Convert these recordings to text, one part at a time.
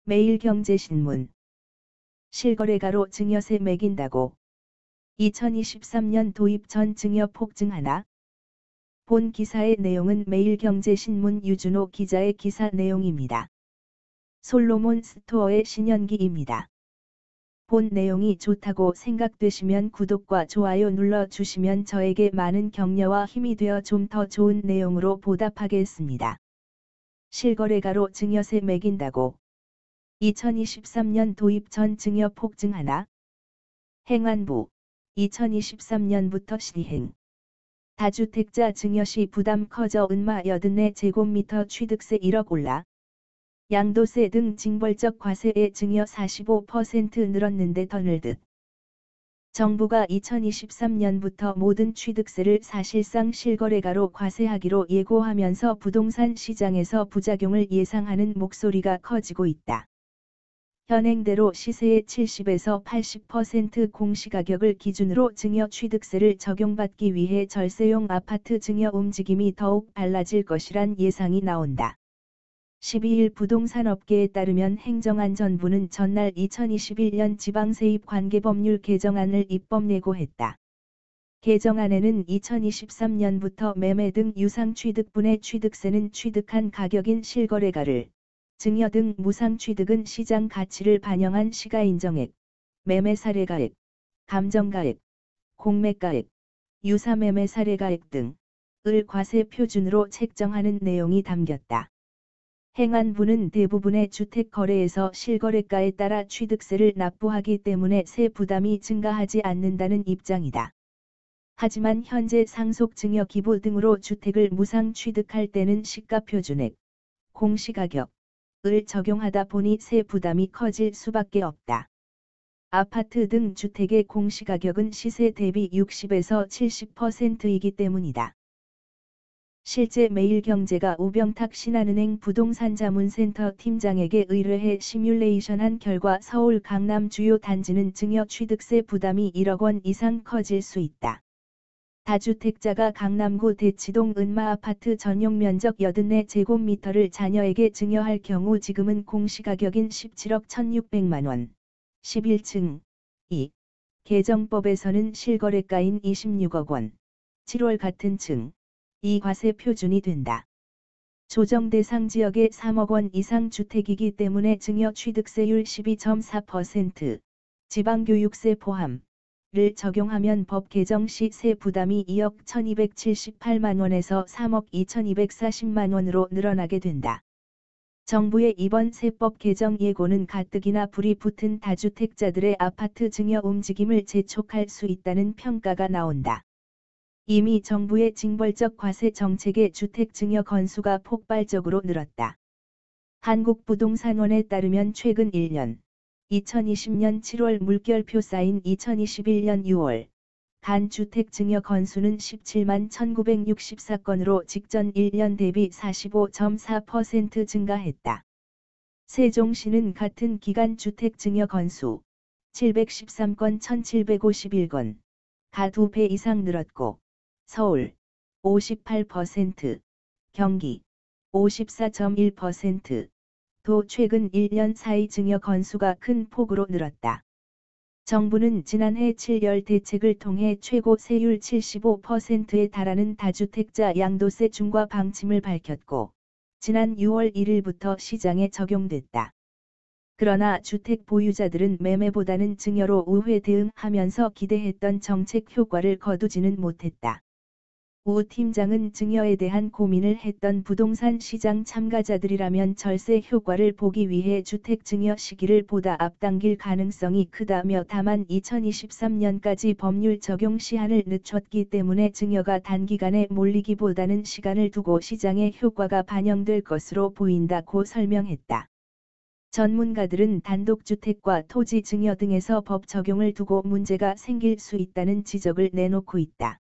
매일경제신문. 실거래가로 증여세 매긴다고. 2023년 도입 전 증여 폭증하나? 본 기사의 내용은 매일경제신문 유준호 기자의 기사 내용입니다. 솔로몬 스토어의 신현기입니다. 본 내용이 좋다고 생각되시면 구독과 좋아요 눌러주시면 저에게 많은 격려와 힘이 되어 좀 더 좋은 내용으로 보답하겠습니다. 실거래가로 증여세 매긴다고. 2023년 도입 전 증여 폭증하나? 행안부. 2023년부터 시행. 다주택자 증여시 부담 커져 은마 84제곱미터 취득세 1억 올라. 양도세 등 징벌적 과세의 증여 45% 늘었는데 더 늘 듯. 정부가 2023년부터 모든 취득세를 사실상 실거래가로 과세하기로 예고하면서 부동산 시장에서 부작용을 예상하는 목소리가 커지고 있다. 현행대로 시세의 70에서 80% 공시가격을 기준으로 증여 취득세를 적용받기 위해 절세용 아파트 증여 움직임이 더욱 빨라질 것이란 예상이 나온다. 12일 부동산업계에 따르면 행정안전부는 전날 2021년 지방세입 관계법률 개정안을 입법 예고했다. 개정안에는 2023년부터 매매 등 유상취득분의 취득세는 취득한 가격인 실거래가를, 증여 등 무상취득은 시장 가치를 반영한 시가인정액, 매매 사례가액, 감정가액, 공매가액, 유사매매 사례가액 등을 과세 표준으로 책정하는 내용이 담겼다. 행안부는 대부분의 주택 거래에서 실거래가에 따라 취득세를 납부하기 때문에 세 부담이 증가하지 않는다는 입장이다. 하지만 현재 상속 증여 기부 등으로 주택을 무상 취득할 때는 시가표준액, 공시가격, 을 적용하다 보니 세 부담이 커질 수밖에 없다. 아파트 등 주택의 공시가격은 시세 대비 60에서 70%이기 때문이다. 실제 매일경제가 우병탁 신한은행 부동산자문센터 팀장에게 의뢰해 시뮬레이션한 결과 서울 강남 주요 단지는 증여 취득세 부담이 1억 원 이상 커질 수 있다. 다주택자가 강남구 대치동 은마아파트 전용 면적 84제곱미터를 자녀에게 증여할 경우 지금은 공시가격인 17억 1,600만 원, 11층, 2. 개정법에서는 실거래가인 26억 원, 7월 같은 층, 2 과세 표준이 된다. 조정 대상 지역의 3억 원 이상 주택이기 때문에 증여 취득세율 12.4%, 지방교육세 포함, 를 적용하면 법 개정 시 세 부담이 2억 1,278만 원에서 3억 2,240만 원으로 늘어나게 된다. 정부의 이번 세법 개정 예고는 가뜩이나 불이 붙은 다주택자들의 아파트 증여 움직임을 재촉할 수 있다는 평가가 나온다. 이미 정부의 징벌적 과세 정책에 주택 증여 건수가 폭발적으로 늘었다. 한국부동산원에 따르면 최근 1년, 2020년 7월 물결표 쌓인 2021년 6월 간 주택 증여 건수는 17만 1964건으로 직전 1년 대비 45.4% 증가했다. 세종시는 같은 기간 주택 증여 건수 713건 1751건 가 2배 이상 늘었고 서울 58%, 경기 54.1%, 도 최근 1년 사이 증여 건수가 큰 폭으로 늘었다. 정부는 지난해 7열 대책을 통해 최고 세율 75%에 달하는 다주택자 양도세 중과 방침을 밝혔고, 지난 6월 1일부터 시장에 적용됐다. 그러나 주택 보유자들은 매매보다는 증여로 우회 대응하면서 기대했던 정책 효과를 거두지는 못했다. 우 팀장은 증여에 대한 고민을 했던 부동산 시장 참가자들이라면 절세 효과를 보기 위해 주택 증여 시기를 보다 앞당길 가능성이 크다며 다만 2023년까지 법률 적용 시한을 늦췄기 때문에 증여가 단기간에 몰리기보다는 시간을 두고 시장에 효과가 반영될 것으로 보인다고 설명했다. 전문가들은 단독주택과 토지 증여 등에서 법 적용을 두고 문제가 생길 수 있다는 지적을 내놓고 있다.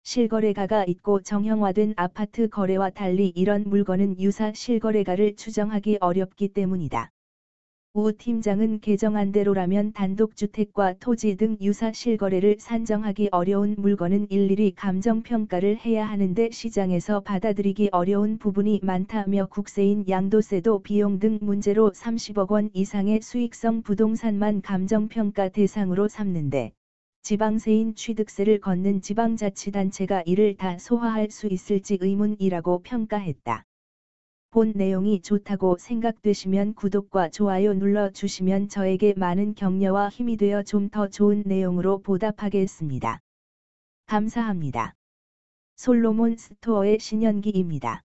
실거래가가 있고 정형화된 아파트 거래와 달리 이런 물건은 유사 실거래가를 추정하기 어렵기 때문이다. 우 팀장은 개정안대로라면 단독주택과 토지 등 유사 실거래를 산정하기 어려운 물건은 일일이 감정평가를 해야 하는데 시장에서 받아들이기 어려운 부분이 많다며 국세인 양도세도 비용 등 문제로 30억 원 이상의 수익성 부동산만 감정평가 대상으로 삼는데 지방세인 취득세를 걷는 지방자치단체가 이를 다 소화할 수 있을지 의문이라고 평가했다. 본 내용이 좋다고 생각되시면 구독과 좋아요 눌러주시면 저에게 많은 격려와 힘이 되어 좀 더 좋은 내용으로 보답하겠습니다. 감사합니다. 솔로몬 스토어의 신현기입니다.